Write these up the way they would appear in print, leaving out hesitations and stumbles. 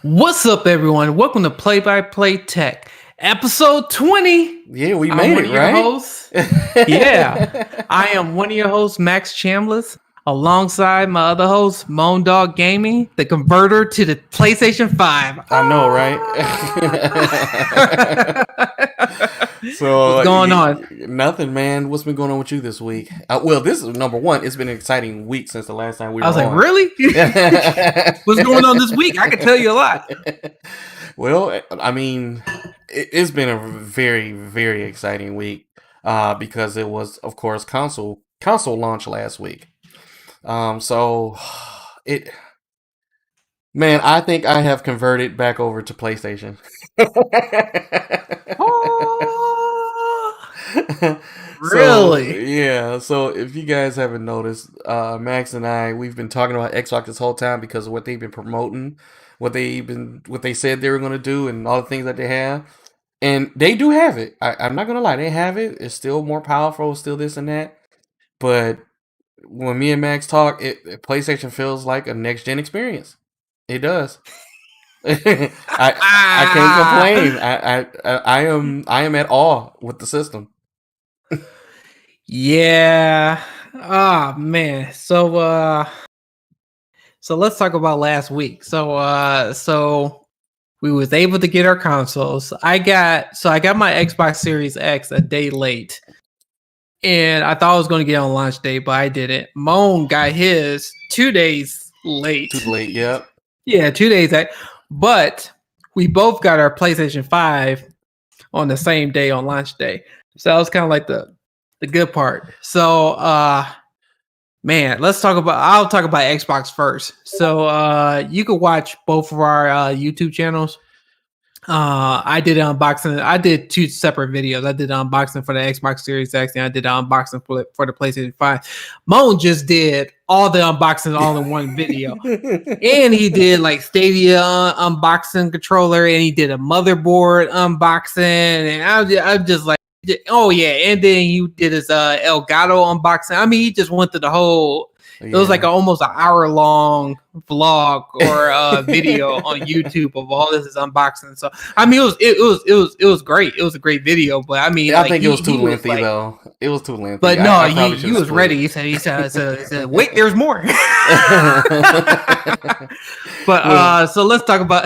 What's up, everyone? Welcome to Play by Play Tech, episode 20. Yeah, we I'm made one it, of your right? hosts. Yeah, I am one of your hosts, Max Chambliss, alongside my other host, Moandogg Gaming, the converter to the PlayStation 5. I know, right? So, What's going on? nothing, man. What's been going on with you this week? Well, this is number one. It's been an exciting week since the last time we I were was like, on. really? What's going on this week? I can tell you a lot. Well, I mean, it's been a very, very exciting week because it was, of course, console launch last week. So it. Man, I think I have converted back over to PlayStation. Really? Yeah. So if you guys haven't noticed, Max and we've been talking about Xbox this whole time because of what they've been promoting, what they said they were going to do, and all the things that they have, and they do have it. I'm not gonna lie, they have it. It's still more powerful, still this and that. But when me and Max talk, PlayStation feels like a next gen experience. It does. I can't complain. I am at awe with the system. Yeah. Oh man. So let's talk about last week. So we was able to get our consoles. I got my Xbox Series X a day late. And I thought I was going to get on launch day, but I didn't. Moan got his 2 days late. Too late, yep. Yeah, 2 days late. But we both got our PlayStation 5 on the same day on launch day. So that was kind of like the good part. So man, I'll talk about Xbox first. So you could watch both of our YouTube channels. I did an unboxing. I did 2 separate videos. I did an unboxing for the Xbox Series X, and I did an unboxing for the PlayStation 5. Moan just did all the unboxings all in one video. And he did like Stadia unboxing controller, and he did a motherboard unboxing, and I'm just like, oh yeah. And then you did his Elgato unboxing. I mean, he just went through the whole. It was like almost an hour-long vlog or video on YouTube of all this unboxing. So I mean, it was great. It was a great video, but I mean, I think it was too lengthy though. It was too lengthy. But no, he was ready. He said, "Wait, there's more." But so let's talk about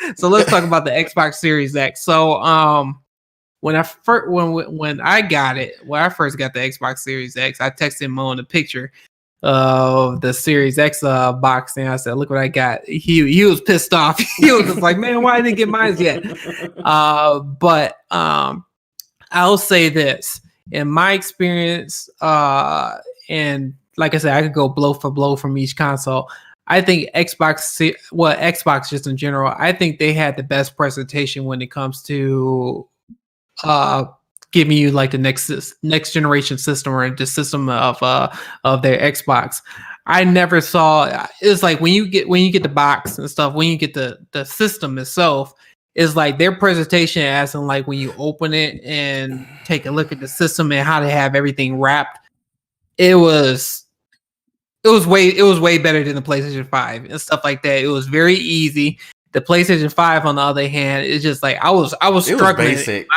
the Xbox Series X. So when I first got the Xbox Series X, I texted Mo in a picture of the Series X box, and I said, "Look what I got." He was pissed off. He was just like, "Man, why didn't I get mine yet?" But I'll say this: in my experience, and like I said, I could go blow for blow from each console. I think Xbox just in general, I think they had the best presentation when it comes to giving you like the next generation system or the system of their Xbox. I never saw. It's like when you get the box and stuff, when you get the system itself, it's like their presentation as in like when you open it and take a look at the system and how to have everything wrapped. It was way better than the PlayStation 5 and stuff like that. It was very easy. The PlayStation 5, on the other hand, is just like I was struggling. Was basic.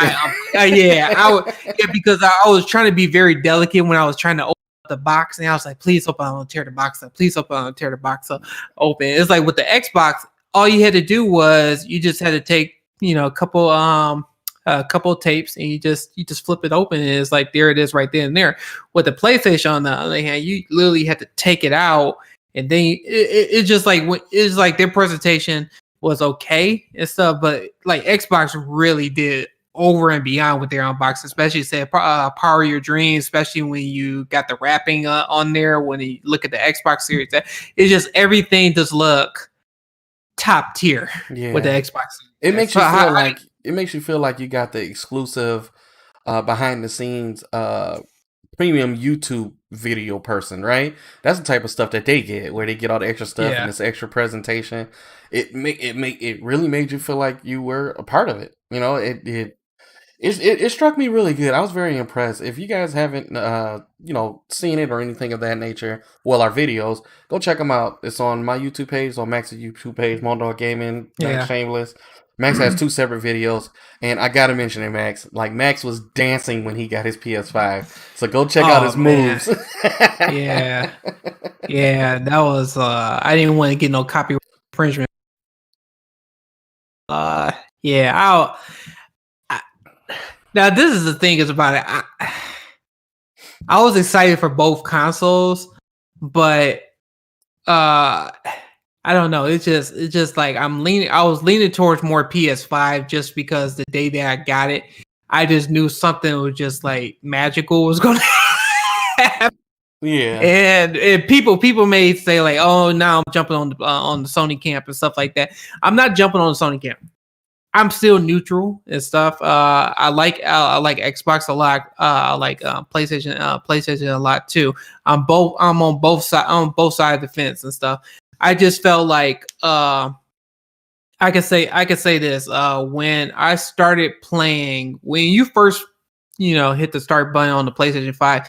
Because I was trying to be very delicate when I was trying to open up the box, and I was like, "Please hope I don't tear the box up. Please hope I don't tear the box up open." It's like with the Xbox, all you had to do was you just had to take a couple of tapes and you just flip it open, and it's like there it is right then and there. With the PlayStation, on the other hand, you literally had to take it out, and then it's just like their presentation was okay and stuff, but like Xbox really did over and beyond with their unboxing, especially said power your dreams, especially when you got the wrapping on there. When you look at the Xbox Series, it's just everything just look top tier with the Xbox. It makes you feel like you got the exclusive behind the scenes premium YouTube video person, right? That's the type of stuff that they get, where they get all the extra stuff and this extra presentation. It really made you feel like you were a part of it. You know, it It struck me really good. I was very impressed. If you guys haven't, seen it or anything of that nature, well, our videos, go check them out. It's on my YouTube page, on Max's YouTube page, Moandogg Gaming, Max Shameless. Max has 2 separate videos, and I gotta mention it, Max. Like, Max was dancing when he got his PS5, so go check out his moves. Yeah, that was. I didn't want to get no copyright infringement. Yeah, now this is the thing is about it. I was excited for both consoles, but I don't know. It's just like I was leaning towards more PS5 just because the day that I got it, I just knew something was just like magical was going to happen. Yeah, and people may say like, "Oh, now I'm jumping on the Sony camp and stuff like that." I'm not jumping on the Sony camp. I'm still neutral and stuff. I like Xbox a lot. I like PlayStation a lot too. I'm on both sides of the fence and stuff. I just felt like I could say this. When I started playing, when you first hit the start button on the PlayStation 5,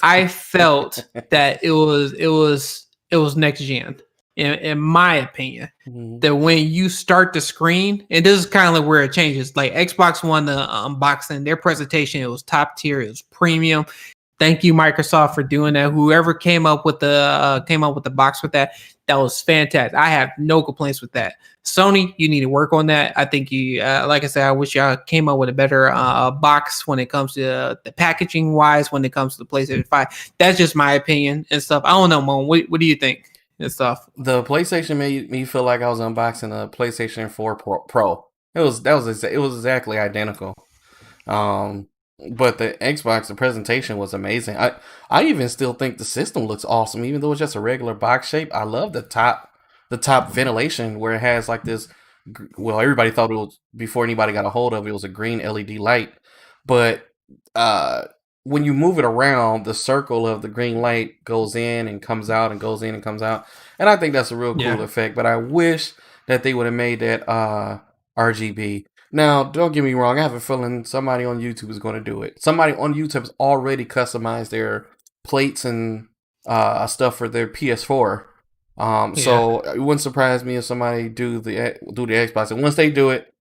I felt that it was next gen. In my opinion, that when you start the screen, and this is kind of like where it changes. Like Xbox One, the unboxing, their presentation, it was top tier, it was premium. Thank you, Microsoft, for doing that. Whoever came up with the box with that was fantastic. I have no complaints with that. Sony, you need to work on that. I think you, like I said, I wish y'all came up with a better box when it comes to the packaging wise. When it comes to the PlayStation 5, that's just my opinion and stuff. I don't know, Moan. What do you think? And stuff. The PlayStation made me feel like I was unboxing a PlayStation 4 Pro. It was exactly identical. But the Xbox, the presentation was amazing. I even still think the system looks awesome, even though it's just a regular box shape. I love the top ventilation where it has like this. Well, everybody thought it was, before anybody got a hold of it, it was a green LED light, but when you move it around, the circle of the green light goes in and comes out and goes in and comes out. And I think that's a real cool effect. But I wish that they would have made that RGB. Now, don't get me wrong. I have a feeling somebody on YouTube is going to do it. Somebody on YouTube has already customized their plates and stuff for their PS4. So it wouldn't surprise me if somebody do the Xbox. And once they do it,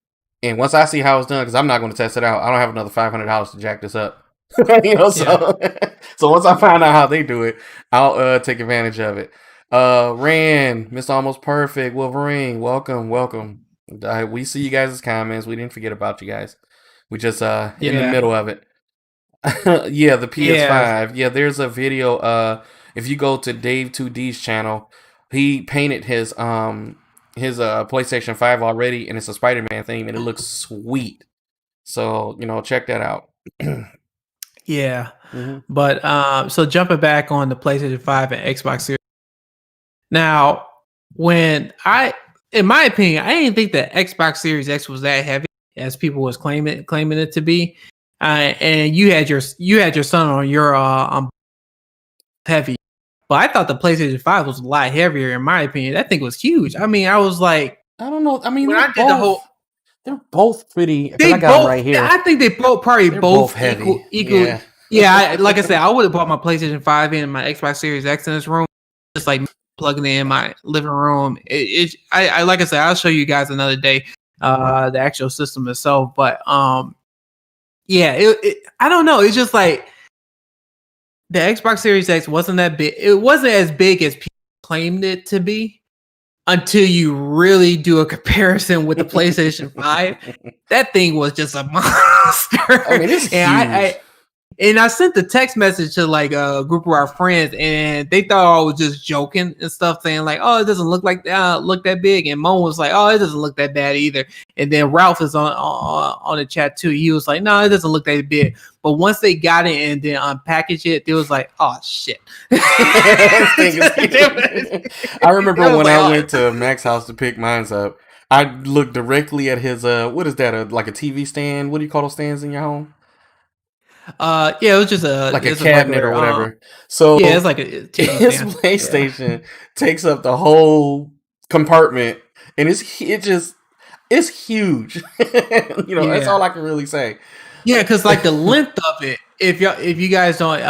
and once I see how it's done, because I'm not going to test it out, I don't have another $500 to jack this up. So once I find out how they do it, I'll take advantage of it. Rand, Mr. Almost Perfect, Wolverine, welcome. We see you guys' comments. We didn't forget about you guys. We just in the middle of it. Yeah, the PS5. Yeah, there's a video. If you go to Dave 2D's channel, he painted his PlayStation 5 already, and it's a Spider-Man theme, and it looks sweet. So check that out. Yeah. But so jumping back on the PlayStation 5 and Xbox Series. Now, in my opinion, I didn't think that Xbox Series X was that heavy as people was claiming it to be. And you had your son on your heavy. But I thought the PlayStation 5 was a lot heavier in my opinion. That thing was huge. I mean, I was like, I don't know. I mean, they're both pretty. I got them right here. I think they both heavy. Equal. Yeah, like I said, I would have bought my PlayStation 5 and my Xbox Series X in this room, just like plugging it in my living room. I like I said, I'll show you guys another day the actual system itself. But I don't know. It's just like the Xbox Series X wasn't that big. It wasn't as big as people claimed it to be. Until you really do a comparison with the PlayStation 5, that thing was just a monster. I mean, it's huge. And I sent the text message to like a group of our friends, and they thought I was just joking and stuff, saying like, "Oh, it doesn't look that big." And Mo was like, "Oh, it doesn't look that bad either." And then Ralph is on the chat too. He was like, "No, it doesn't look that big." But once they got it and then unpackaged it, they was like, "Oh shit!" I remember when I went to Max's house to pick mine up. I looked directly at his what is that? Like a TV stand? What do you call those stands in your home? It was just a cabinet or whatever. So it's like a TV his PlayStation takes up the whole compartment, and it's huge. That's all I can really say. Yeah, because like the length of it, if you guys don't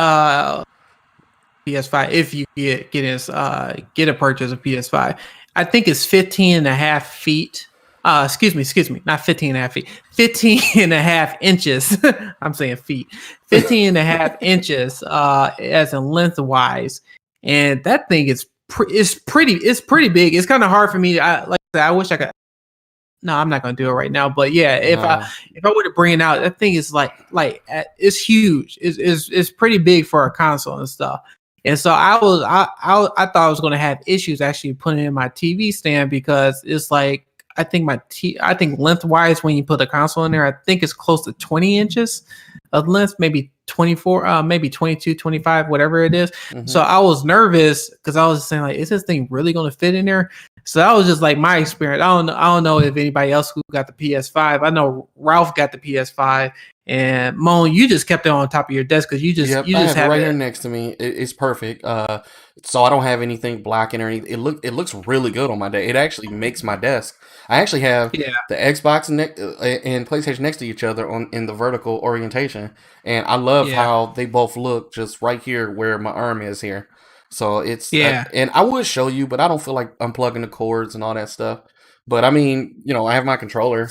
PS5, if you get a purchase of PS5, I think it's 15 and a half feet. Excuse me, not 15 and a half feet, 15 and a half inches. I'm saying feet, 15 and a half inches as in lengthwise. And that thing is it's pretty big. It's kind of hard for me. Like I said, I wish I could. No, I'm not gonna do it right now. But yeah, if I were to bring it out, that thing is like it's huge. It's pretty big for a console and stuff. And so I thought I was gonna have issues actually putting it in my TV stand because it's like I think lengthwise when you put a console in there, I think it's close to 20 inches of length, maybe 24, maybe 22, 25, whatever it is. Mm-hmm. So I was nervous because I was saying like, is this thing really going to fit in there? So that was just like my experience. I don't know if anybody else who got the PS5. I know Ralph got the PS5, and Moan, you just kept it on top of your desk because you just I have it right here next to me. It's perfect. So I don't have anything blocking or anything. It looks really good on my desk. It actually makes my desk. I actually have the Xbox and PlayStation next to each other in the vertical orientation, and I love how they both look just right here where my arm is here. So it's and I would show you, but I don't feel like unplugging the cords and all that stuff. But I mean, I have my controller.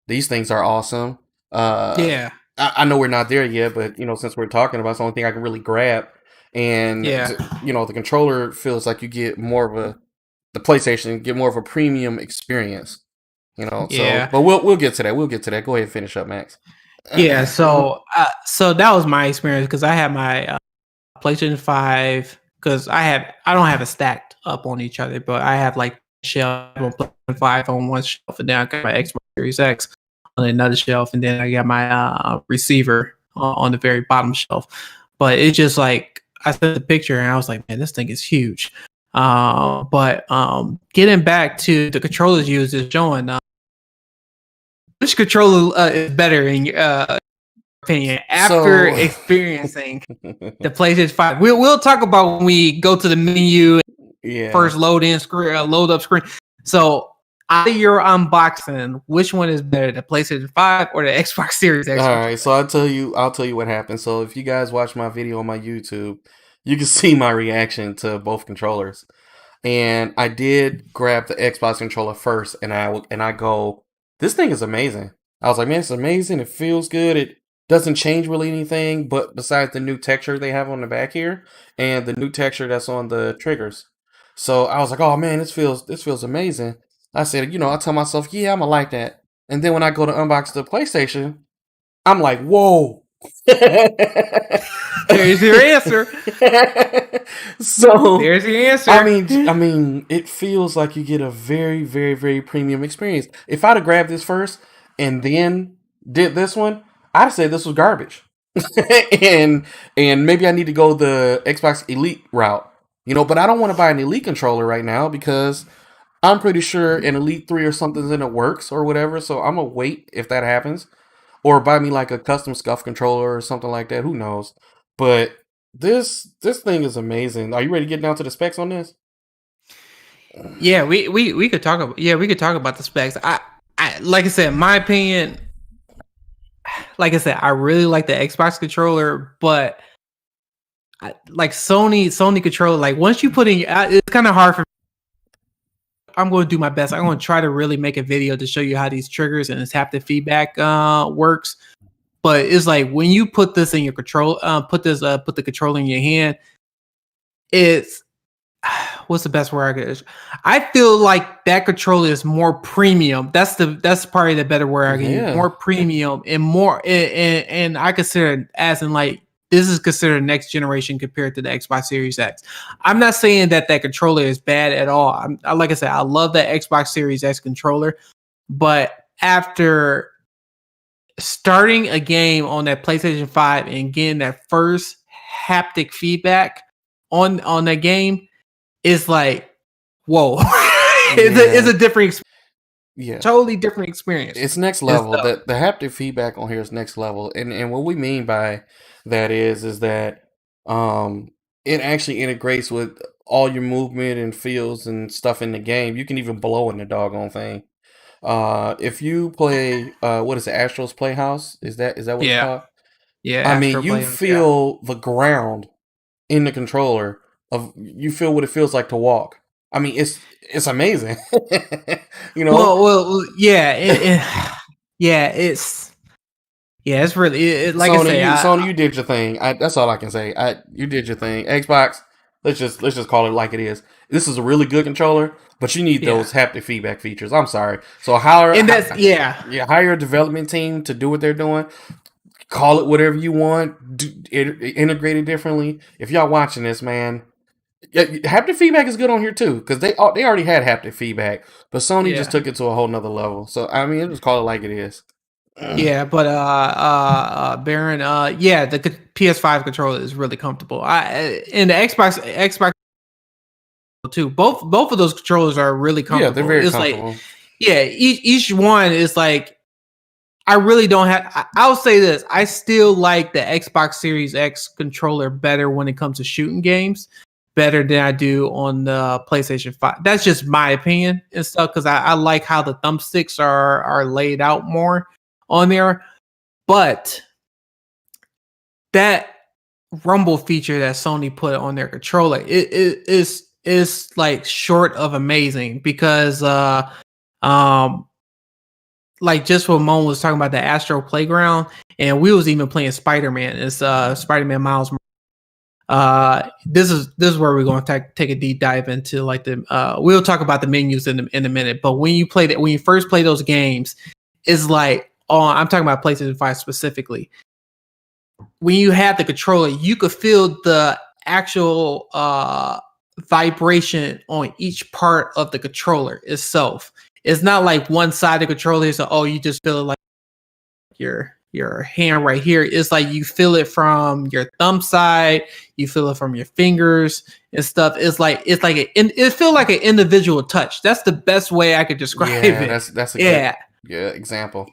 These things are awesome. I know we're not there yet, but since we're talking about, it's the only thing I can really grab. And the controller feels like you get more of the PlayStation get more of a premium experience. So but we'll get to that. We'll get to that. Go ahead and finish up, Max. Yeah, so that was my experience because I had my PlayStation 5 because I don't have it stacked up on each other, but I have like shelf on PlayStation 5 on one shelf, and then I got my Xbox Series X on another shelf, and then I got my receiver on the very bottom shelf. But it's just like I sent the picture and I was like, man, this thing is huge. But getting back to the controllers used is showing which controller is better in your opinion after experiencing the PlayStation 5. We'll talk about when we go to the menu first load up screen. So out of your unboxing, which one is better, the PlayStation 5 or the Xbox Series X? All right, so I'll tell you what happened. So if you guys watch my video on my YouTube, you can see my reaction to both controllers. And I did grab the Xbox controller first, and I go, this thing is amazing. I was like, man, it's amazing. It feels good. It doesn't change really anything, but besides the new texture they have on the back here and the new texture that's on the triggers. So I was like, oh man, this feels amazing. I said, I tell myself, yeah, I'm gonna like that. And then when I go to unbox the PlayStation, I'm like, whoa. There's your answer. So there's your answer. I mean, it feels like you get a very, very, very premium experience. If I'd have grabbed this first and then did this one, I'd say this was garbage. and maybe I need to go the Xbox Elite route. But I don't want to buy an Elite controller right now because I'm pretty sure an Elite 3 or something's in it works or whatever. So I'm going to wait if that happens. Or buy me like a custom scuff controller or something like that. Who knows? But this thing is amazing. Are you ready to get down to the specs on this? Yeah, we could talk about the specs. I like I said, my opinion. Like I said, I really like the Xbox controller, but like Sony controller. Like once you put in, it's kind of hard for. I'm going to do my best. I'm going to try to really make a video to show you how these triggers and this haptic feedback works. But it's like when you put this in your control, put the controller in your hand. It's what's the best word I could? I feel like that controller is more premium. That's probably the better word I can use. More premium and more, and I consider it as in like. This is considered next generation compared to the Xbox Series X. I'm not saying that controller is bad at all. Like I said, I love that Xbox Series X controller. But after starting a game on that PlayStation 5 and getting that first haptic feedback on that game, it's like, whoa. It's a different experience. Yeah, totally different experience. It's next level. The haptic feedback on here is next level, and what we mean by that is that it actually integrates with all your movement and feels and stuff in the game. You can even blow in the doggone thing. If you play, what is it, Astro's Playhouse? Is that what it's called? Yeah, I mean, Astro you Playhouse, feel the ground in the controller you feel what it feels like to walk. I mean, it's amazing. You know, yeah, it's really like I say, Sony, you did your thing. That's all I can say. You did your thing. Xbox, let's just call it like it is. This is a really good controller, but you need those haptic feedback features. I'm sorry. So hire a development team to do what they're doing. Call it whatever you want. Integrate it differently. If y'all watching this, man, haptic feedback is good on here too because they already had haptic feedback, but Sony just took it to a whole nother level. So I mean, just call it like it is. Yeah, but Baron, the PS5 controller is really comfortable. And the Xbox too. Both of those controllers are really comfortable. Yeah, they're very comfortable. Like, each one is like, I really don't have. I'll say this: I still like the Xbox Series X controller better when it comes to shooting games, better than I do on the PlayStation 5. That's just my opinion and stuff because I like how the thumbsticks are laid out more on there. But that rumble feature that Sony put on their controller is like short of amazing because like just what Moan was talking about the Astro Playground, and we was even playing Spider-Man. It's Spider-Man Miles. This is where we're going to take a deep dive into like the we'll talk about the menus in a minute. But when you first play those games, it's like I'm talking about PlayStation 5 specifically. When you have the controller, you could feel the actual vibration on each part of the controller itself. It's not like one side of the controller. So you just feel it like your hand right here. It's like you feel it from your thumb side. You feel it from your fingers and stuff. It feels like an individual touch. That's the best way I could describe it. That's a good example.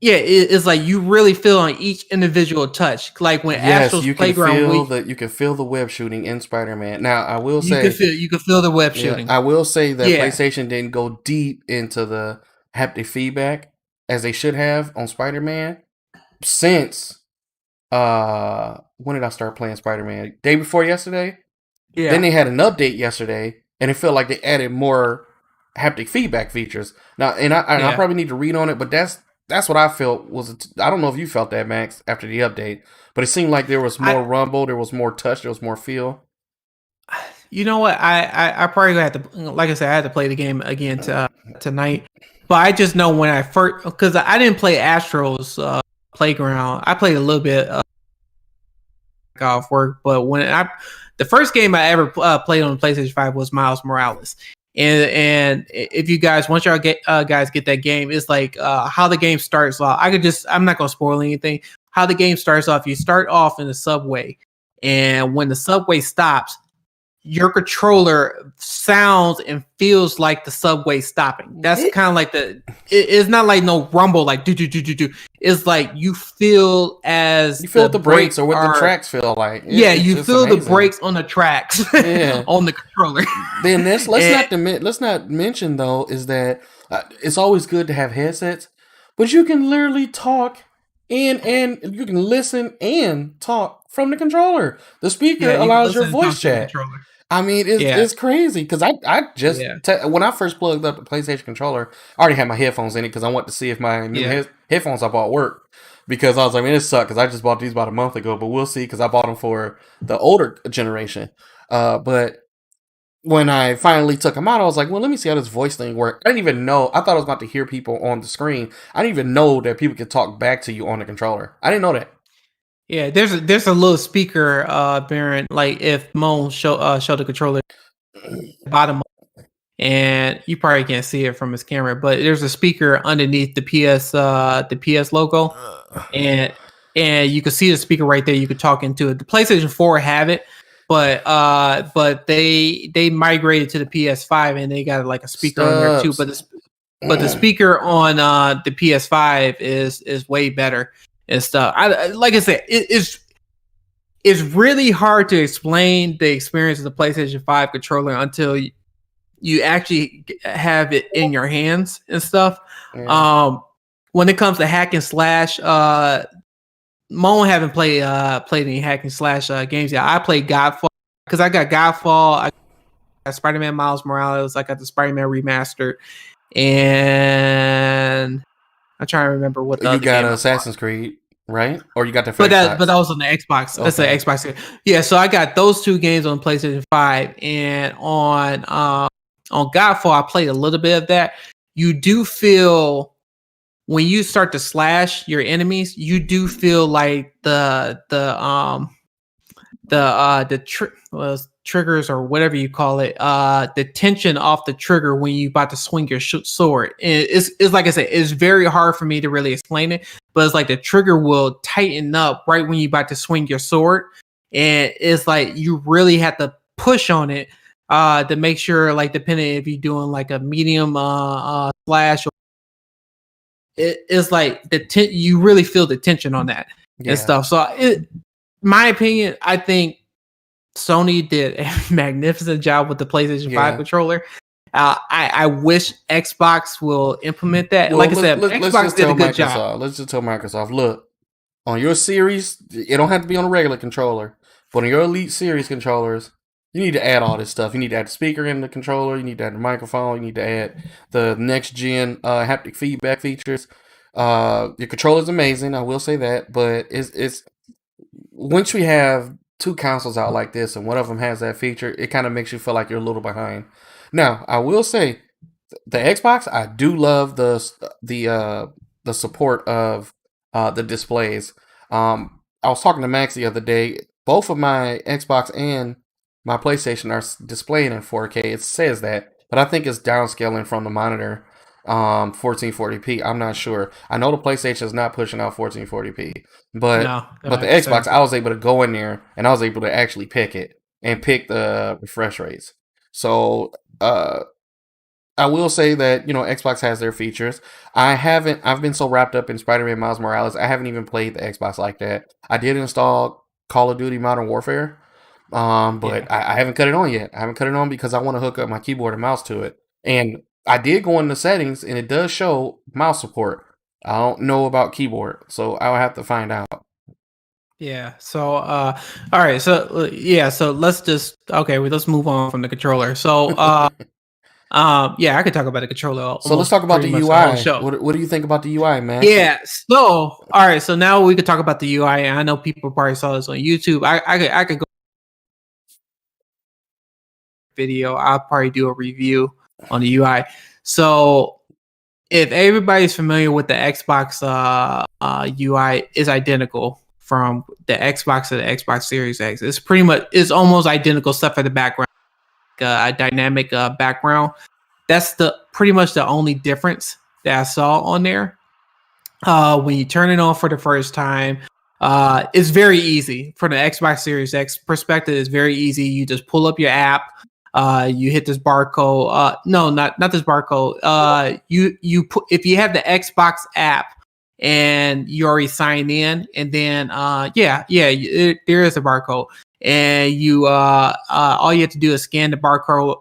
Yeah, it's like you really feel on each individual touch. Like when Astro's Playground, you can feel the web shooting in Spider-Man. Now, I will say you can feel the web shooting. I will say that PlayStation didn't go deep into the haptic feedback as they should have on Spider-Man since when did I start playing Spider-Man? Day before yesterday. Yeah. Then they had an update yesterday, and it felt like they added more haptic feedback features. Now, I probably need to read on it, but that's what I felt I don't know if you felt that, Max, after the update, but it seemed like there was more rumble, there was more touch, there was more feel. You know what? I probably had to, like I said, I had to play the game again tonight. But I just know when I first, because I didn't play Astro's Playground. I played a little bit off work, but the first game I ever played on the PlayStation 5 was Miles Morales. And if you guys, once y'all guys get that game, it's like how the game starts off. I'm not gonna spoil anything. How the game starts off, you start off in the subway, and when the subway stops, your controller sounds and feels like the subway stopping. That's kind of like it's not like no rumble, like do. It's like you feel the brakes or what the tracks feel like. You feel amazing. The brakes on the tracks on the controller. Then let's not mention though is that it's always good to have headsets, but you can literally talk and you can listen and talk from the controller. The speaker allows your voice chat. I mean, it's crazy because I just when I first plugged up the PlayStation controller, I already had my headphones in it because I wanted to see if my new headphones I bought work. Because I was like, man, it sucked because I just bought these about a month ago, but we'll see because I bought them for the older generation. But when I finally took them out, I was like, well, let me see how this voice thing works. I didn't even know. I thought I was about to hear people on the screen. I didn't even know that people could talk back to you on the controller. I didn't know that. Yeah, there's a little speaker, Baron. Like if Mo show the controller bottom, and you probably can't see it from his camera, but there's a speaker underneath the PS logo, and you can see the speaker right there. You could talk into it. The PlayStation 4 have it, but they migrated to the PS5 and they got like a speaker on there too. But the speaker on the PS5 is way better. And stuff. Like I said, it's really hard to explain the experience of the PlayStation 5 controller until you actually have it in your hands and stuff. Yeah. When it comes to hack and slash, Moan haven't played any hack and slash games yet. I played Godfall because I got Godfall, I got Spider-Man Miles Morales, I got the Spider-Man remastered, and I'm trying to remember what the You other got game Assassin's Creed, right? Or you got the but Xbox? that was on the Xbox. That's the Okay. Xbox. Yeah, so I got those two games on PlayStation 5, and on Godfall, I played a little bit of that. You do feel when you start to slash your enemies, you do feel like the triggers or whatever you call it, the tension off the trigger when you about to swing your sword. And it's like I said, it's very hard for me to really explain it, but it's like the trigger will tighten up right when you about to swing your sword, and it's like you really have to push on it to make sure, like, depending if you're doing like a medium slash, or it's like you really feel the tension on that and stuff. So my opinion, I think Sony did a magnificent job with the PlayStation 5 controller. I wish Xbox will implement that. Well, like I said, Xbox did a good job. Let's just tell Microsoft, look, on your series, it don't have to be on a regular controller, but on your Elite Series controllers, you need to add all this stuff. You need to add the speaker in the controller. You need to add the microphone. You need to add the next gen haptic feedback features. Your controller's amazing, I will say that, but it's once we have two consoles out like this and one of them has that feature, it kind of makes you feel like you're a little behind. Now, I will say the Xbox, I do love the support of the displays. I was talking to Max the other day. Both of my Xbox and my PlayStation are displaying in 4K. It says that, but I think it's downscaling from the monitor 1440p. I'm not sure. I know the PlayStation is not pushing out 1440p, but the Xbox, I was able to go in there and I was able to actually pick it and pick the refresh rates. So I will say that, you know, Xbox has their features. I've been so wrapped up in Spider-Man Miles Morales, I haven't even played the Xbox like that. I did install Call of Duty Modern Warfare, but I haven't cut it on yet. I haven't cut it on because I want to hook up my keyboard and mouse to it. And I did go in the settings and it does show mouse support. I don't know about keyboard, so I'll have to find out. Yeah. So, all right. So, So let's move on from the controller. So, yeah, I could talk about the controller. So let's talk about the UI. What do you think about the UI, man? Yeah. So, all right. So now we could talk about the UI. And I know people probably saw this on YouTube. I could go video. I'll probably do a review on the UI. So, if everybody's familiar with the Xbox UI, is identical from the Xbox to the Xbox Series X. It's almost identical stuff at the background, a dynamic background. That's pretty much the only difference that I saw on there. When you turn it on for the first time, it's very easy. From the Xbox Series X perspective, it's very easy. You just pull up your app. You hit this barcode. No, not this barcode. You put, if you have the Xbox app and you already signed in, and then there is a barcode, and you all you have to do is scan the barcode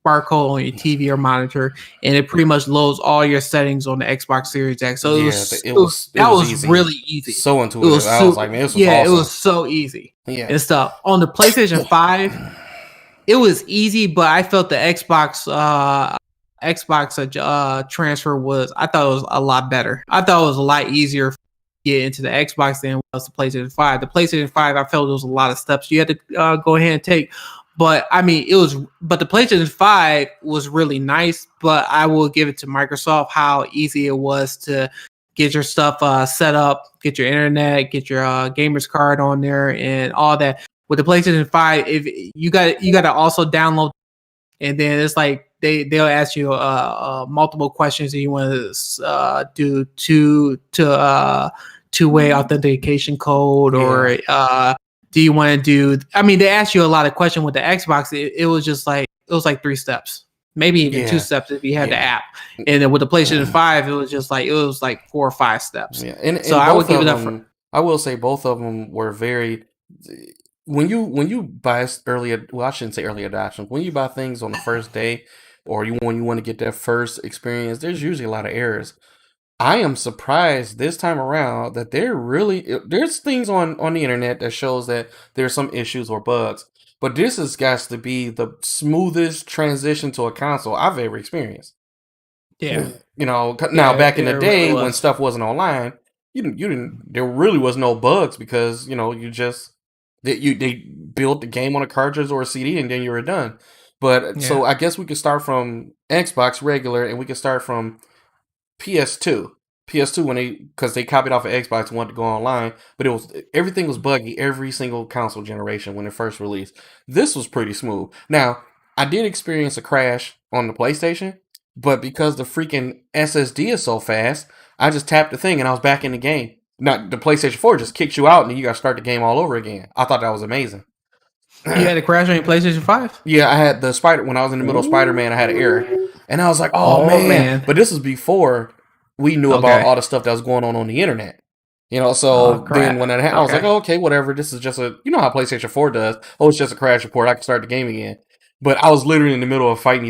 on your TV or monitor, and it pretty much loads all your settings on the Xbox Series X. So it was easy. Really easy. So intuitive. I was like, man, this was awesome. It was so easy. Yeah, and stuff on the PlayStation 5. It was easy, but I felt the Xbox transfer I thought it was a lot better. I thought it was a lot easier to get into the Xbox than it was the PlayStation 5. The PlayStation 5, I felt there was a lot of steps you had to go ahead and take. But I mean, but the PlayStation 5 was really nice, but I will give it to Microsoft how easy it was to get your stuff set up, get your internet, get your gamer's card on there and all that. With the PlayStation 5, if you got to also download, and then it's like they'll ask you multiple questions, and you want to do two-way authentication code, or do you want to do? I mean, they ask you a lot of questions with the Xbox. It was like 3 steps, maybe even 2 steps if you had the app, and then with the PlayStation 5, it was like 4 or 5 steps. Yeah, and so I would give it up. I will say both of them were very. When you buy I shouldn't say early adoption. When you buy things on the first day, or when you want to get that first experience, there's usually a lot of errors. I am surprised this time around that there's things on the internet that shows that there's some issues or bugs, but this has got to be the smoothest transition to a console I've ever experienced. Yeah. Now back in the day really when stuff wasn't online, there really was no bugs because they built the game on a cartridge or a CD and then you were done. But so I guess we could start from Xbox regular and we could start from PS2 because they copied off of Xbox and wanted to go online, but everything was buggy every single console generation when it first released. This was pretty smooth. Now I did experience a crash on the PlayStation, but because the freaking SSD is so fast, I just tapped the thing and I was back in the game. Now the PlayStation 4 just kicks you out and then you got to start the game all over again. I thought that was amazing. You had a crash on your PlayStation 5? Yeah, I had when I was in the middle of Spider-Man, I had an error. And I was like, oh man. But this was before we knew about all the stuff that was going on the internet. So then when that happened, I was like, oh, okay, whatever. This is just how PlayStation 4 does. Oh, it's just a crash report. I can start the game again. But I was literally in the middle of fighting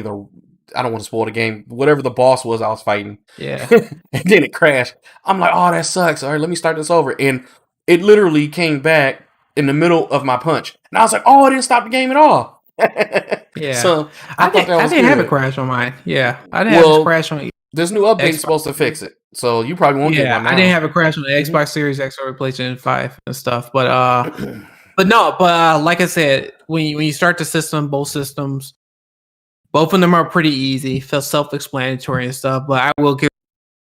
I don't want to spoil the game. Whatever the boss was, I was fighting. Yeah. And then it crashed. I'm like, oh, that sucks. All right, let me start this over. And it literally came back in the middle of my punch. And I was like, oh, I didn't stop the game at all. Yeah. So I didn't have a crash on mine. Yeah. I didn't have a crash on this new update supposed to fix it. So you probably won't get one now. I didn't have a crash on the Xbox Series X or PlayStation 5 and stuff. But like I said, when you start the system, both systems, both of them are pretty easy, feel self-explanatory and stuff. But I will give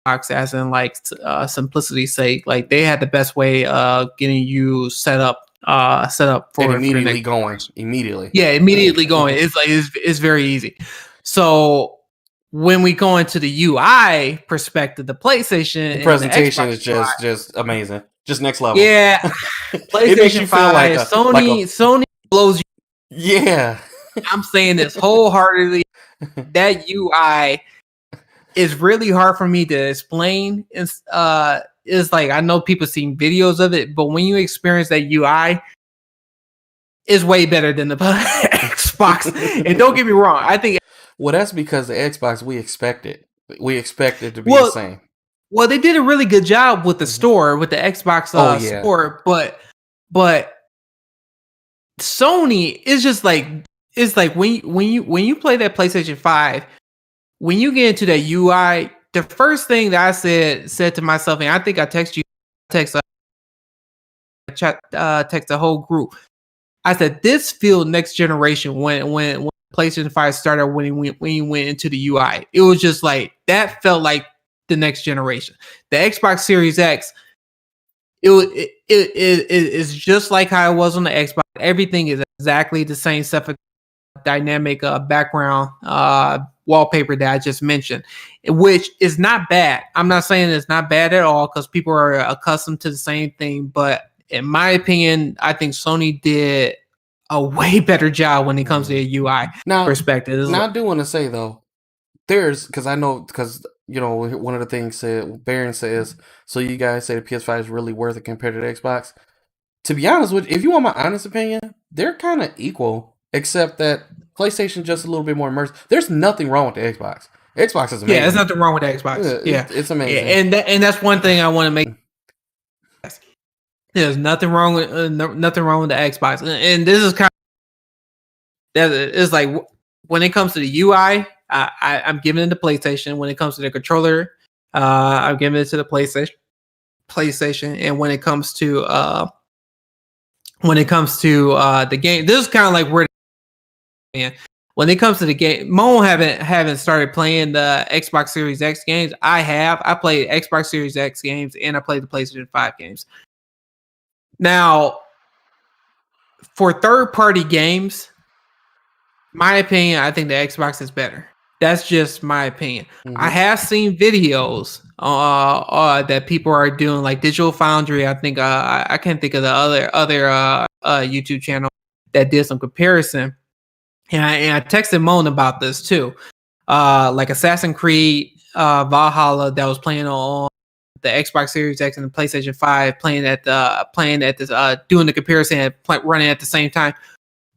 Xbox as in simplicity's sake, like they had the best way of getting you set up for and immediately going. Immediately. Yeah, immediately going. It's very easy. So when we go into the UI perspective, the PlayStation presentation is just amazing. Just next level. Yeah. PlayStation 5, Sony blows you. Yeah. I'm saying this wholeheartedly. That UI is really hard for me to explain. It's like I know people seen videos of it, but when you experience that UI, it's way better than the Xbox. And don't get me wrong, I think. Well, that's because the Xbox we expected to be the same. Well, they did a really good job with the store, with the Xbox store, but Sony is just like. It's like when you play that PlayStation 5, when you get into that UI, the first thing that I said to myself, and I think I text the whole group. I said this feels next generation when PlayStation 5 started when you went into the UI. It was just like that felt like the next generation. The Xbox Series X, it is just like how it was on the Xbox. Everything is exactly the same stuff. Dynamic background wallpaper that I just mentioned, which is not bad. I'm not saying it's not bad at all because people are accustomed to the same thing, but in my opinion, I think Sony did a way better job when it comes to the UI perspective. Now I do want to say though, because one of the things Baron says, so you guys say the PS5 is really worth it compared to the Xbox. To be honest with you, if you want my honest opinion, they're kind of equal. Except that PlayStation just a little bit more immersive. There's nothing wrong with the Xbox. Xbox is amazing. Yeah, there's nothing wrong with the Xbox. It's amazing. Yeah, and that's one thing I want to make. There's nothing wrong with the Xbox, and this is kind of it's like when it comes to the UI, I'm giving it to PlayStation. When it comes to the controller, I'm giving it to the PlayStation, and when it comes to the game, this is kind of like where. When it comes to the game, Mo haven't started playing the Xbox Series X games. I played Xbox Series X games and I played the PlayStation 5 games. Now, for third-party games, my opinion, I think the Xbox is better. That's just my opinion. Mm-hmm. I have seen videos that people are doing, like Digital Foundry. I think I can't think of the other YouTube channel that did some comparison. And I texted Moan about this too. Like Assassin's Creed Valhalla that was playing on the Xbox Series X and the PlayStation 5, doing the comparison and running at the same time.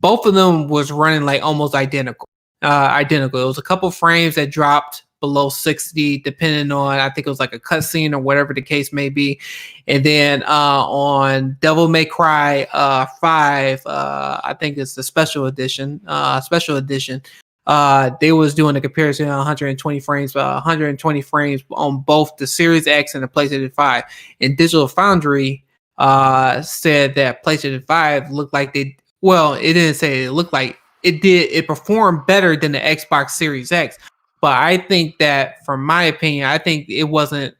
Both of them was running like almost identical. identical. It was a couple frames that dropped below 60, depending on, I think it was like a cutscene or whatever the case may be. And then on Devil May Cry 5, I think it's the special edition. They was doing a comparison on 120 frames, 120 frames on both the Series X and the PlayStation 5. And Digital Foundry said that PlayStation 5 looked like it didn't say it looked like it performed better than the Xbox Series X. But I think that, from my opinion, I think it wasn't,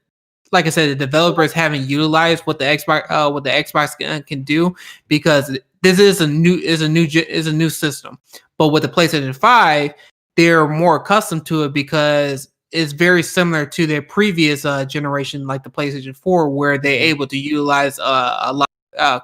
like I said, the developers haven't utilized what the Xbox can do, because this is a new system. But with the PlayStation 5, they're more accustomed to it because it's very similar to their previous generation, like the PlayStation 4, where they're able to utilize a lot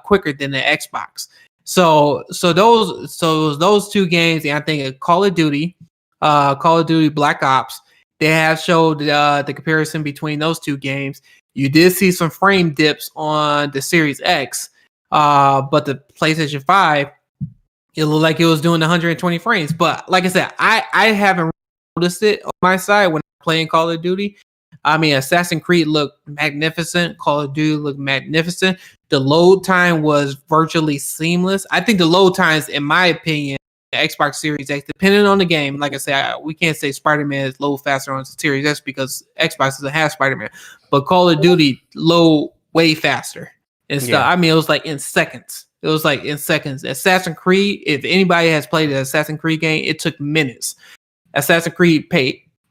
quicker than the Xbox. So those two games, and I think Call of Duty Black Ops, they have showed the comparison between those two games. You did see some frame dips on the Series X, but the PlayStation 5, it looked like it was doing 120 frames. But like I said, I haven't noticed it on my side when I'm playing Call of Duty. I mean, Assassin's Creed looked magnificent. Call of Duty looked magnificent. The load time was virtually seamless. I think the load times, in my opinion, the Xbox Series X, depending on the game, like I said, we can't say Spider-Man is load faster on the Series X because Xbox doesn't have Spider-Man. But Call of Duty load way faster and stuff. Yeah. I mean, it was like in seconds. Assassin's Creed, if anybody has played an Assassin's Creed game, it took minutes. Assassin's Creed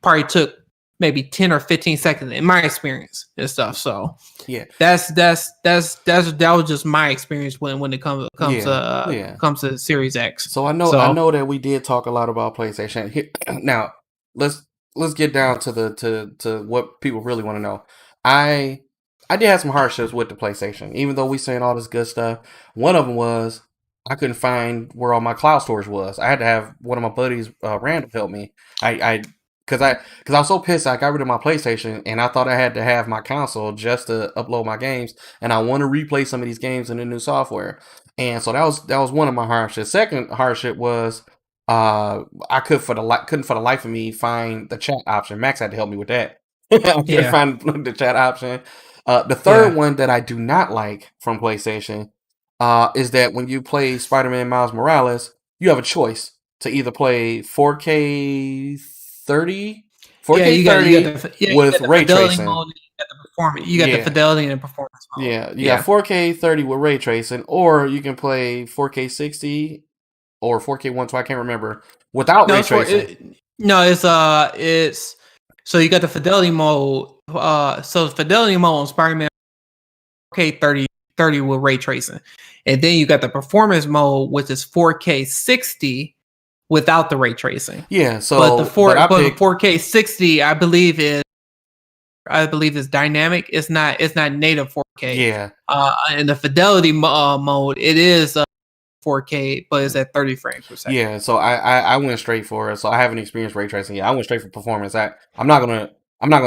probably took maybe 10 or 15 seconds in my experience and stuff. So yeah, that was just my experience when it comes to Series X. So I know that we did talk a lot about PlayStation. Now let's get down to what people really want to know. I did have some hardships with the PlayStation, even though we saying all this good stuff. One of them was I couldn't find where all my cloud storage was. I had to have one of my buddies, Randall, help me. Because I was so pissed, I got rid of my PlayStation, and I thought I had to have my console just to upload my games, and I want to replay some of these games in the new software. And so that was one of my hardships. Second hardship was I couldn't for the life of me find the chat option. Max had to help me with that. I couldn't find the chat option. The third one that I do not like from PlayStation is that when you play Spider-Man Miles Morales, you have a choice to either play 4K 30 with ray tracing. You got the fidelity and the performance mode. Yeah, you got 4K 30 with ray tracing, or you can play 4K 60 or 4K 120, I can't remember, without ray tracing. It's so you got the fidelity mode. So the fidelity mode on Spider-Man 4K 30 with ray tracing, and then you got the performance mode, which is 4K 60 without the ray tracing. Yeah. So, but the 4K 60, I believe is dynamic. It's not native 4K. Yeah. In the fidelity mode, it is 4K, but it's at 30 frames per second. Yeah. So I went straight for it. So I haven't experienced ray tracing yet. I went straight for performance. I'm not gonna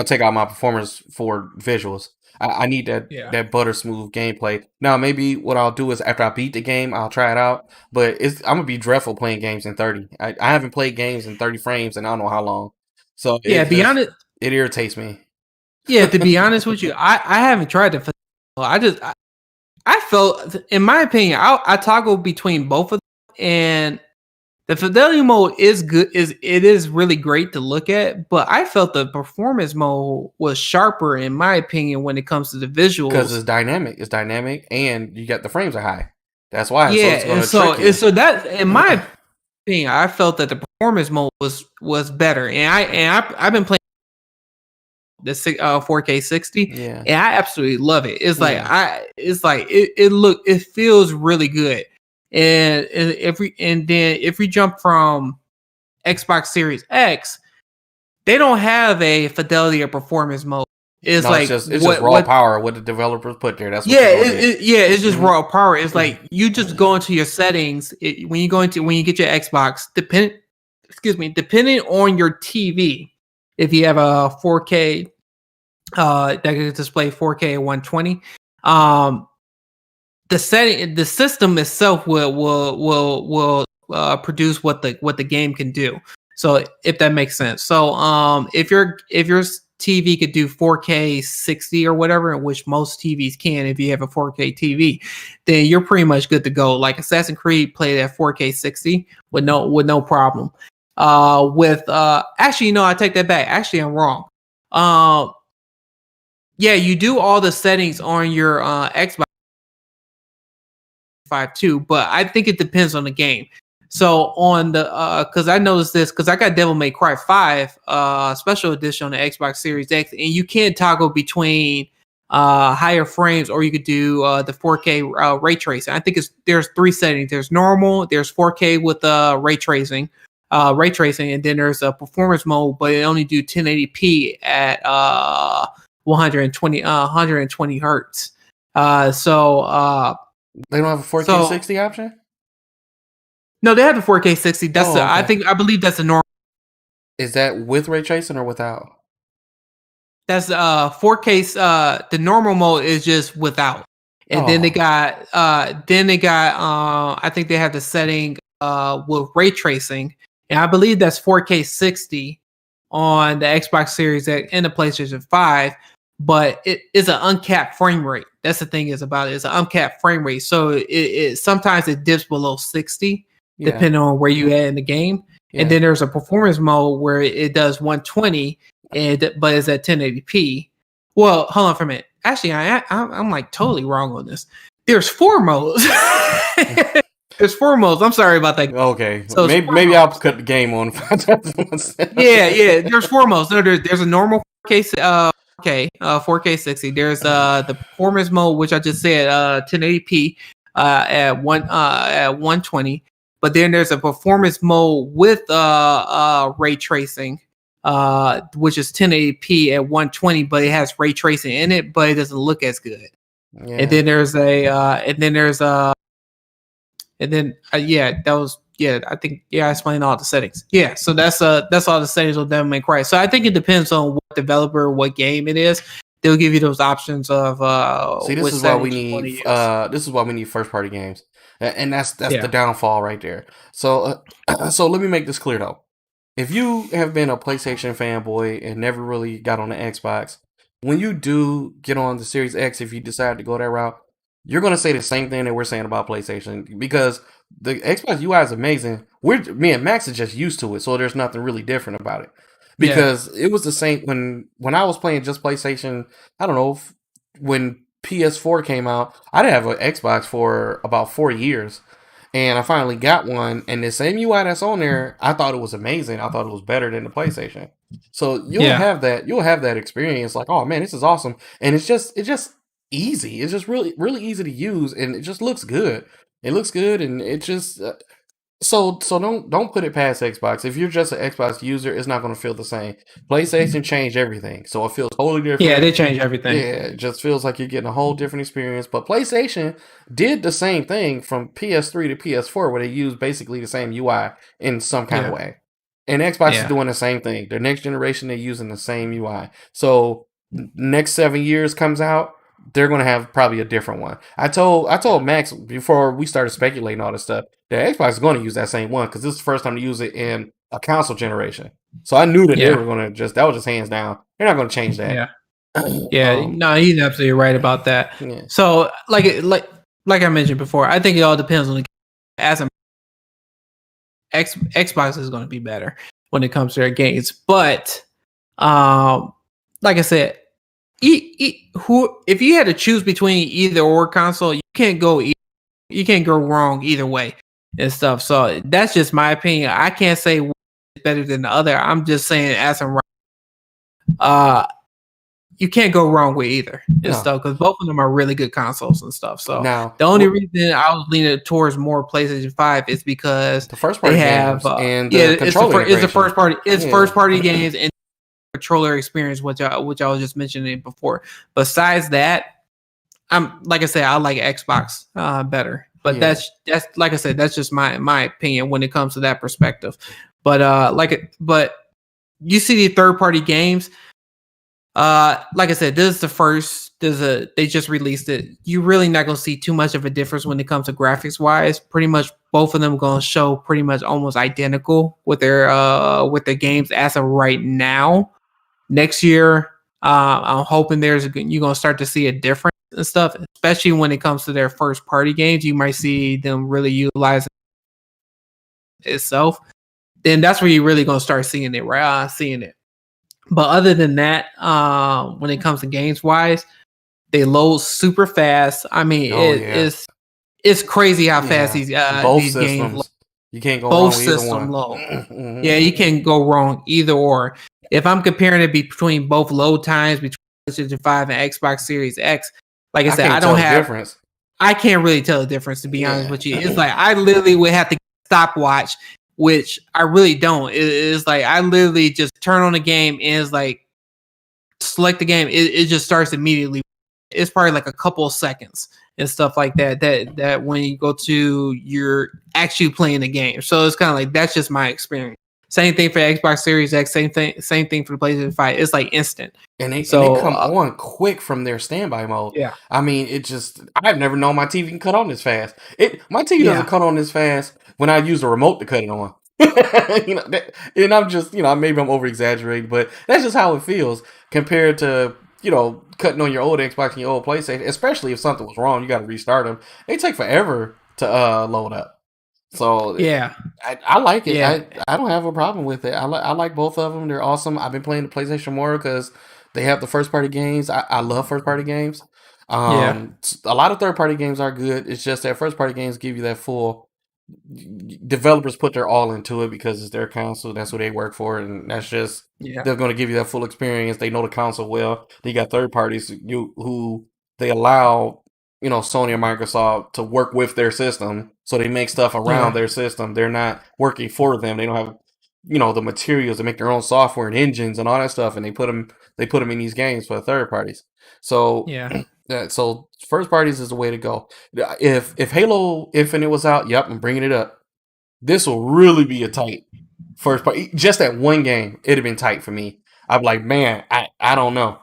take out my performance for visuals. I need that butter smooth gameplay. Now, maybe what I'll do is after I beat the game, I'll try it out. But I'm gonna be dreadful playing games in 30. I haven't played games in 30 frames in I don't know how long. So it irritates me. Yeah, to be honest with you, I haven't tried to. I felt, in my opinion, I toggle between both of them, and the fidelity mode is good. It is really great to look at, but I felt the performance mode was sharper, in my opinion, when it comes to the visuals, because it's dynamic. It's dynamic, and you got the frames are high. That's why. Yeah, so that, in my opinion, I felt that the performance mode was better, and I've been playing the 4K 60, and I absolutely love it. It's like it feels really good. And if we jump from Xbox Series X, they don't have a fidelity or performance mode. It's just raw power. What the developers put there. That's it's just raw power. It's like you just go into your settings when you get your Xbox. Depending on your TV, if you have a 4K that can display 4K 120, the system itself will produce what the game can do. So if that makes sense. So if your TV could do 4K 60 or whatever, which most TVs can if you have a 4K TV, then you're pretty much good to go. Like Assassin's Creed played at 4K 60 with no problem. Actually, no, I take that back. Actually, I'm wrong. Yeah, you do all the settings on your Xbox 5 too, but I think it depends on the game. So on the because I noticed this because I got Devil May Cry 5 special edition on the Xbox Series X, and you can toggle between higher frames, or you could do the 4K ray tracing. I think there's 3 settings. There's normal, there's 4K with ray tracing, and then there's a performance mode, but it only do 1080p at 120 hertz. They don't have a 4K 60 option? No, they have the 4K 60. That's okay. I believe that's a normal. Is that with ray tracing or without? That's 4K. The normal mode is just without. And then they got I think they have the setting with ray tracing, and I believe that's 4K 60 on the Xbox Series X and the PlayStation 5. But it is an uncapped frame rate. That's the thing is about it. It's an uncapped frame rate. So it sometimes it dips below 60, depending on where you at in the game. Yeah. And then there's a performance mode where it does 120, but it's at 1080p. Well, hold on for a minute. Actually, I'm like totally wrong on this. There's 4 modes. There's 4 modes. I'm sorry about that. Okay, so maybe I'll cut the game on. yeah. There's 4 modes. No, there's a normal 4K 60. There's the performance mode, which I just said 1080p at 120. But then there's a performance mode with ray tracing, which is 1080p at 120, but it has ray tracing in it, but it doesn't look as good. Yeah. And then there's I explained all the settings. Yeah, so that's all the settings of Devil May Cry. So I think it depends on what developer, what game it is. They'll give you those options of See, this is why we need first party games. And that's the downfall right there. So so let me make this clear though. If you have been a PlayStation fanboy and never really got on the Xbox, when you do get on the Series X, if you decide to go that route, you're going to say the same thing that we're saying about PlayStation, because the Xbox UI is amazing. Me and Max are just used to it, so there's nothing really different about it. Because it was the same when I was playing just PlayStation. I don't know, when PS4 came out, I didn't have an Xbox for about 4 years, and I finally got one. And the same UI that's on there, I thought it was amazing. I thought it was better than the PlayStation. So you'll have that experience, like, oh man, this is awesome, and it's just easy. It's just really, really easy to use, and it just looks good. It looks good, and it just so don't put it past Xbox. If you're just an Xbox user, it's not going to feel the same. PlayStation changed everything, so it feels totally different. Yeah, they changed everything. Yeah, it just feels like you're getting a whole different experience. But PlayStation did the same thing from PS3 to PS4, where they used basically the same UI in some kind of way. And Xbox is doing the same thing. Their next generation, they're using the same UI. So next 7 years comes out, they're going to have probably a different one. I told Max before we started speculating all this stuff that Xbox is going to use that same one, because this is the first time to use it in a console generation. So I knew that they were going to that was just hands down. They're not going to change that. No, he's absolutely right about that. Yeah. So like I mentioned before, I think it all depends on the game. Xbox is going to be better when it comes to their games, but like I said, if you had to choose between either or console, you can't go wrong either way and stuff. So that's just my opinion. I can't say one is better than the other. I'm just saying, as I'm you can't go wrong with either and stuff, because both of them are really good consoles and stuff. So the only reason I was leaning towards more PlayStation 5 is because the first party games and it's first party games and controller experience, which I was just mentioning before. Besides that, like I said, I like Xbox better. But that's like I said, that's just my opinion when it comes to that perspective. But but you see the third party games. Like I said, this is the first. They just released it. You're really not gonna see too much of a difference when it comes to graphics wise. Pretty much both of them going to show pretty much almost identical with their games as of right now. Next year, I'm hoping you're going to start to see a difference and stuff, especially when it comes to their first party games. You might see them really utilize itself. Then that's where you're really going to start seeing it, right? Seeing it. But other than that, when it comes to games wise, they load super fast. I mean, it's crazy how fast these games load. You can't go wrong with either one. Load. Yeah, you can't go wrong either or. If I'm comparing it between both load times between PlayStation 5 and Xbox Series X, like I said, I don't have difference. I can't really tell the difference, to be honest with you. It's like I literally would have to stopwatch, which I really don't. It's like I literally just turn on the game and it's like select the game. It just starts immediately. It's probably like a couple of seconds and stuff like that. That when you go to you're actually playing the game. So it's kind of like that's just my experience. Same thing for Xbox Series X. Same thing for the PlayStation 5. It's like instant. And they come on quick from their standby mode. Yeah. I mean, I've never known my TV can cut on this fast. My TV doesn't cut on this fast when I use the remote to cut it on. And I'm just, maybe I'm over exaggerating, but that's just how it feels compared to, cutting on your old Xbox and your old PlayStation, especially if something was wrong, you got to restart them. They take forever to load up. So yeah, I like it. Yeah. I don't have a problem with it. I like both of them. They're awesome. I've been playing the PlayStation more because they have the first party games. I love first party games. A lot of third party games are good. It's just that first party games give you that full. Developers put their all into it because it's their console. That's what they work for, and that's just they're going to give you that full experience. They know the console well. Then you got third parties who they allow. Sony and Microsoft to work with their system, so they make stuff around their system. They're not working for them. They don't have, the materials to make their own software and engines and all that stuff, and they put them in these games for the third parties. So so first parties is the way to go. If Halo Infinite was out, I'm bringing it up. This will really be a tight first party. Just that one game, it'd have been tight for me. I'd be like, man, I don't know.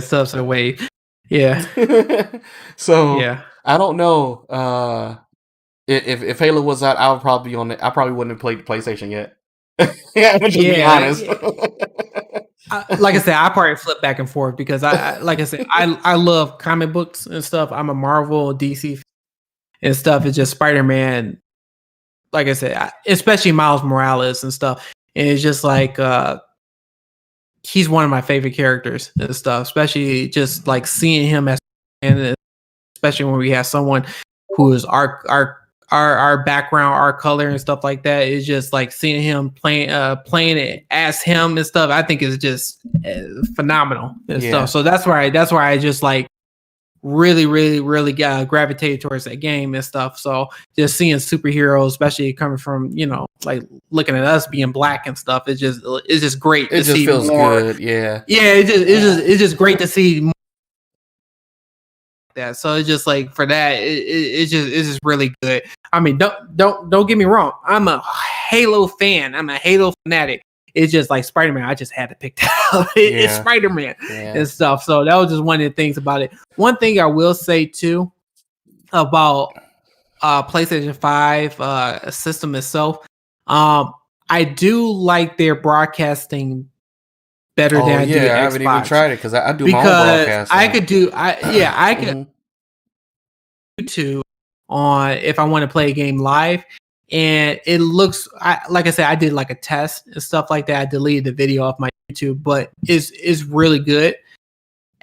Subs are way. Yeah. So I don't know. If Halo was out, I would probably be on it. I probably wouldn't have played the PlayStation yet. I'm just be honest. Like I said, I probably flip back and forth because I love comic books and stuff. I'm a Marvel, DC, and stuff. It's just Spider-Man. Like I said, especially Miles Morales and stuff. And it's just like. He's one of my favorite characters and stuff, especially just like seeing him and especially when we have someone who is our background, our color and stuff like that. It's just like seeing him playing it as him and stuff. I think is just phenomenal and stuff. So that's why I just like really gravitated towards that game and stuff. So just seeing superheroes, especially coming from like looking at us being black and stuff, it's just great. It just feels good. It's just great to see more that. So it's just like for that, it's just really good. I mean, don't get me wrong. I'm a Halo fan. I'm a Halo fanatic. It's just like Spider-Man. I just had to pick that up. It's Spider-Man and stuff. So that was just one of the things about it. One thing I will say too about PlayStation 5 system itself, I do like their broadcasting better than I do Xbox. I haven't even tried it because I do my own broadcasting. I could YouTube on if I want to play a game live. And it looks like I said, I did like a test and stuff like that. I deleted the video off my YouTube, but it's really good.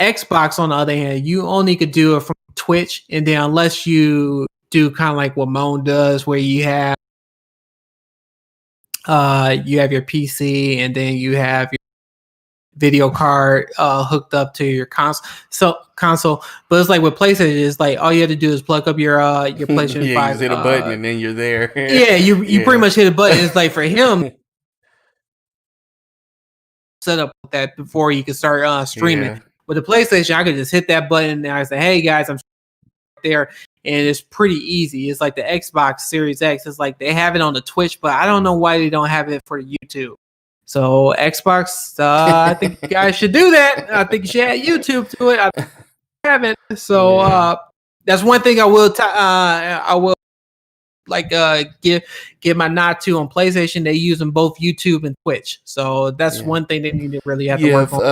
Xbox, on the other hand, you only could do it from Twitch, and then unless you do kind of like what Moan does, where you have your PC and then you have your video card hooked up to your console. But it's like with PlayStation, it's like all you have to do is plug up your PlayStation 5. You hit a button and then you're there. you pretty much hit a button. It's like for him set up that before you can start streaming. With the PlayStation, I could just hit that button and I say, hey guys, I'm there. And it's pretty easy. It's like the Xbox Series X. It's like they have it on the Twitch, but I don't know why they don't have it for YouTube. So Xbox, I think you guys should do that. I think you should add YouTube to it. I haven't. So That's one thing I will like give my nod to on PlayStation. They using both YouTube and Twitch, so that's one thing they need to really have to work on.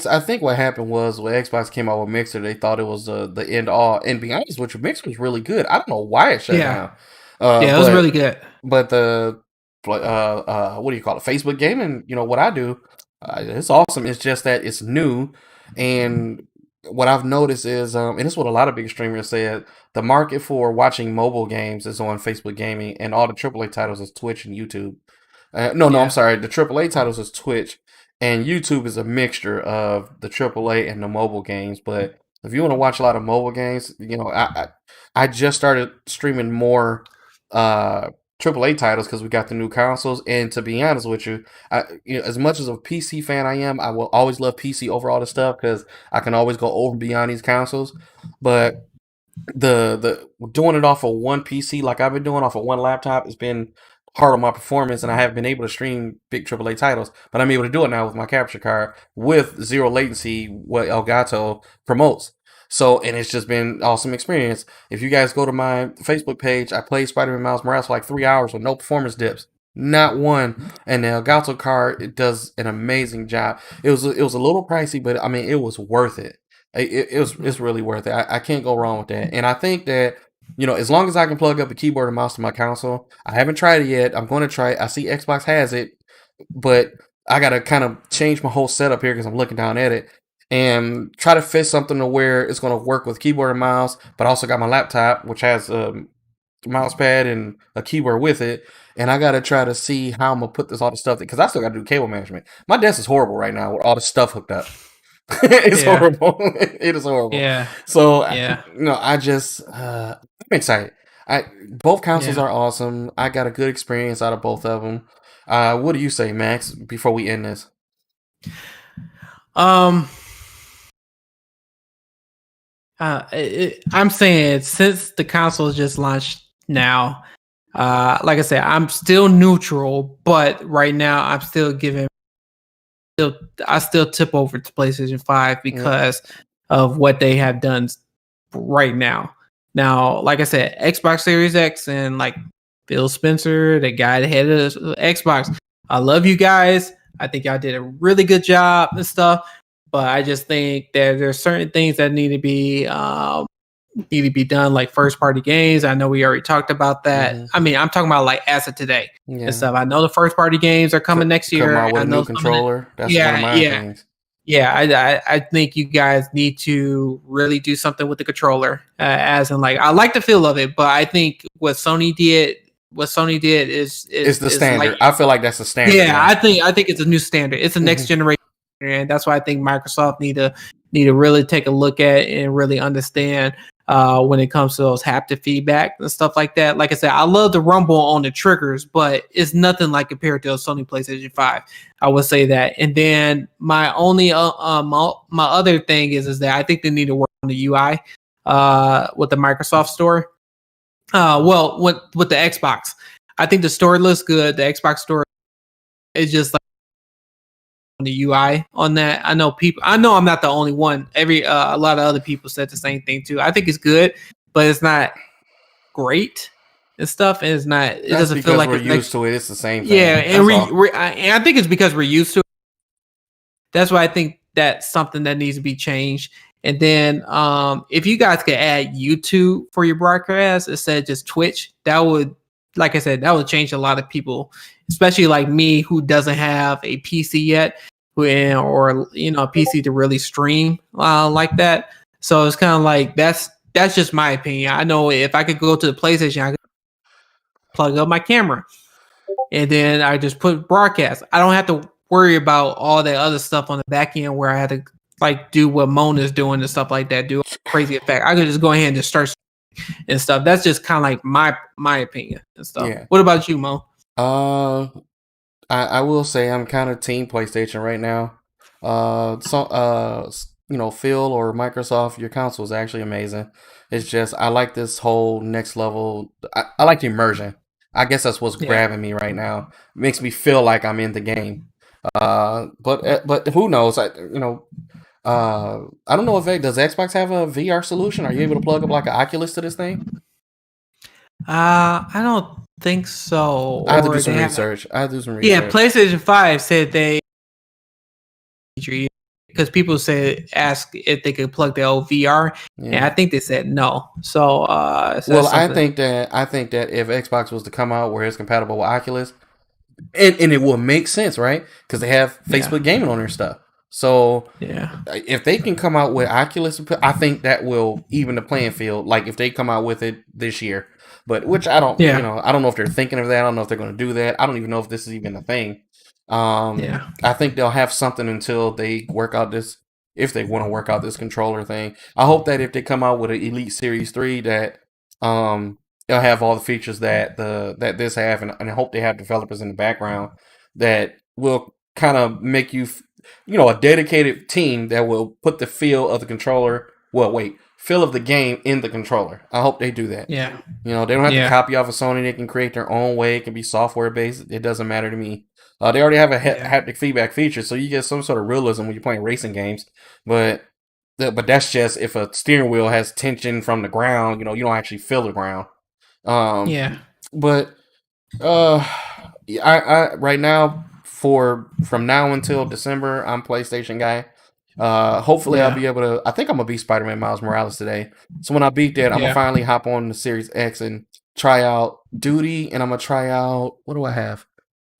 I think what happened was when Xbox came out with Mixer, they thought it was the end all. And to be honest with you, Mixer was really good. I don't know why it shut down. Yeah, it was really good. But the what do you call it? Facebook gaming. You know what I do? It's awesome. It's just that it's new, and what I've noticed is, and it's what a lot of big streamers said, the market for watching mobile games is on Facebook gaming, and all the AAA titles is Twitch and YouTube. No, I'm sorry. The AAA titles is Twitch, and YouTube is a mixture of the AAA and the mobile games. But if you want to watch a lot of mobile games, you know, I just started streaming more AAA titles because we got the new consoles. And to be honest with you, as much as a PC fan I am, I will always love PC over all the stuff because I can always go over and beyond these consoles. But the doing it off of one PC like I've been doing off of one laptop has been hard on my performance, and I haven't been able to stream big AAA titles, but I'm able to do it now with my capture card with zero latency, what Elgato promotes. So, and it's just been awesome experience. If you guys go to my Facebook page, I played Spider-Man Miles Morales for like 3 hours with no performance dips. Not one. And the Elgato card, it does an amazing job. It was a little pricey, but I mean, it was worth it. It's really worth it. I can't go wrong with that. And I think that, you know, as long as I can plug up a keyboard and mouse to my console, I haven't tried it yet. I'm going to try it. I see Xbox has it, but I got to kind of change my whole setup here because I'm looking down at it and try to fit something to where it's going to work with keyboard and mouse, but I also got my laptop, which has a mouse pad and a keyboard with it. And I got to try to see how I'm going to put all the stuff, because I still got to do cable management. My desk is horrible right now with all the stuff hooked up. It's horrible. It is horrible. Yeah. So, I just, I'm excited. Both consoles are awesome. I got a good experience out of both of them. What do you say, Max, before we end this? I'm saying since the console just launched now, like I said, I'm still neutral, but right now I'm still giving. I still tip over to PlayStation 5 because of what they have done right now. Now, like I said, Xbox Series X and like Phil Spencer, the guy that head of Xbox, I love you guys. I think y'all did a really good job and stuff. But I just think that there's certain things that need to be done, like first party games. I know we already talked about that. I mean, I'm talking about like as of today and stuff. I know the first party games are coming next year. Come out with a new controller. That's one of my things. Yeah, I think you guys need to really do something with the controller. As in, like, I like the feel of it, but I think what Sony did is the standard. Like, I feel like that's a standard. Yeah, now. I think it's a new standard. It's a next generation. And that's why I think Microsoft need to really take a look at and really understand when it comes to those haptic feedback and stuff like that. Like I said, I love the rumble on the triggers, but it's nothing like compared to a Sony PlayStation 5. I would say that. And then my only my other thing is that I think they need to work on the UI with the Microsoft Store. Well, with the Xbox, I think the store looks good. The Xbox Store is just like the UI on that. I know I'm not the only one. A lot of other people said the same thing too. I think it's good, but it's not great and stuff. And it doesn't feel like we're used to it. It's the same thing. Yeah, and I think it's because we're used to it. That's why I think that's something that needs to be changed. And then if you guys could add YouTube for your broadcast instead of just Twitch, that would, like I said, that would change a lot of people, especially like me who doesn't have a PC yet, or a PC to really stream like that. So it's kind of like that's just my opinion. I know if I could go to the PlayStation, I could plug up my camera and then I just put broadcast. I don't have to worry about all that other stuff on the back end where I had to like do what Mona's doing and stuff like that, do a crazy effect. I could just go ahead and just start and stuff. That's just kind of like my opinion and stuff. Yeah. What about you, Mo? I will say I'm kind of team PlayStation right now. Phil or Microsoft, your console is actually amazing. It's just I like this whole next level. I like the immersion. I guess that's what's grabbing me right now. It makes me feel like I'm in the game. But who knows? I don't know if does Xbox have a VR solution? Are you able to plug up like an Oculus to this thing? I don't think so. I have to do Or some they have. research. I have to do some Yeah, research. PlayStation 5 said they because people said ask if they could plug their old VR, and Yeah. I think they said no. So, Well, that's I something. think that if Xbox was to come out where it's compatible with Oculus, and it will make sense, right? Because they have Yeah. Facebook gaming on their stuff. So Yeah. if they can come out with Oculus, I think that will even the playing field. Like if they come out with it this year, but which I don't, Yeah. you know, I don't know if they're thinking of that. I don't know if they're going to do that. I don't even know if this is even a thing. Yeah. I think they'll have something until they work out this. If they want to work out this controller thing, I hope that if they come out with an Elite Series 3, that they'll have all the features that that this have, and I hope they have developers in the background that will kind of make you, you know, a dedicated team that will put the feel of the controller. Well, wait, feel of the game in the controller. I hope they do that. Yeah. You know, they don't have Yeah. to copy off of Sony. They can create their own way. It can be software based. It doesn't matter to me. They already have a haptic feedback feature, so you get some sort of realism when you're playing racing games. But that's just if a steering wheel has tension from the ground. You know, you don't actually feel the ground. Yeah. But I right now from now until December, I'm PlayStation guy. Hopefully I'll be able to. I think I'm gonna beat Spider-Man Miles Morales today. So when I beat that, I'm gonna finally hop on the Series X and try out Duty, and I'm gonna try out, what do I have?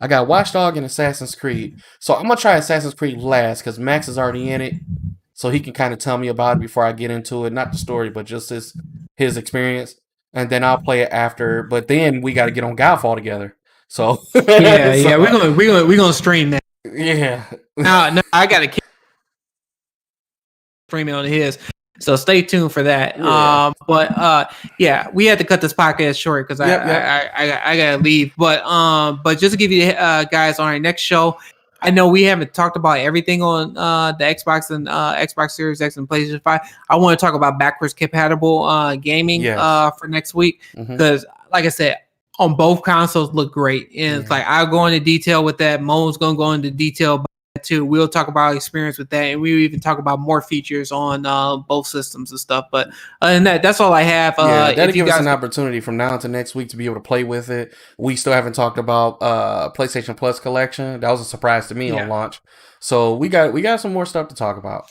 I got Watch Dogs and Assassin's Creed. So I'm gonna try Assassin's Creed last because Max is already in it, so he can kind of tell me about it before I get into it. Not the story, but just his experience, and then I'll play it after. But then we got to get on Godfall together. So yeah, we're gonna stream that. Yeah. No, I gotta stream it on his. So stay tuned for that. Yeah. But yeah, we had to cut this podcast short because I gotta leave. But just to give you guys on our next show, I know we haven't talked about everything on the Xbox and Xbox Series X and PlayStation 5. I want to talk about backwards compatible gaming for next week because, like I said, on both consoles look great, and it's like I'll go into detail with that. Mo's gonna go into detail about that too. We'll talk about our experience with that, and we'll even talk about more features on both systems and stuff. But other than that, that's all I have. That'll give us an opportunity from now to next week to be able to play with it. We still haven't talked about PlayStation Plus collection. That was a surprise to me on launch. So we got some more stuff to talk about.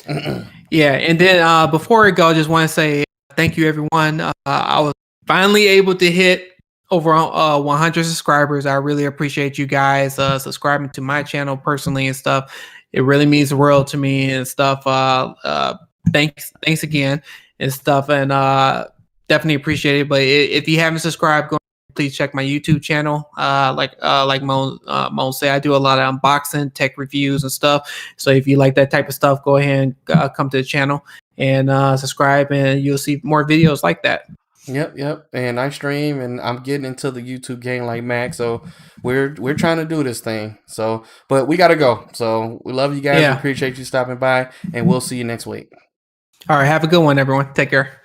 Yeah, and then before we go, I just want to say thank you, everyone. I was finally able to hit over 100 subscribers. I really appreciate you guys subscribing to my channel personally and stuff. It really means the world to me and stuff. Thanks again and stuff, and definitely appreciate it. But if you haven't subscribed, please check my YouTube channel. Like Mo said, I do a lot of unboxing, tech reviews, and stuff. So if you like that type of stuff, go ahead and come to the channel and subscribe, and you'll see more videos like that. Yep. And I stream, and I'm getting into the YouTube game like Max. So we're trying to do this thing. So, but we gotta go. So we love you guys. We appreciate you stopping by, and we'll see you next week. All right, have a good one, everyone. Take care.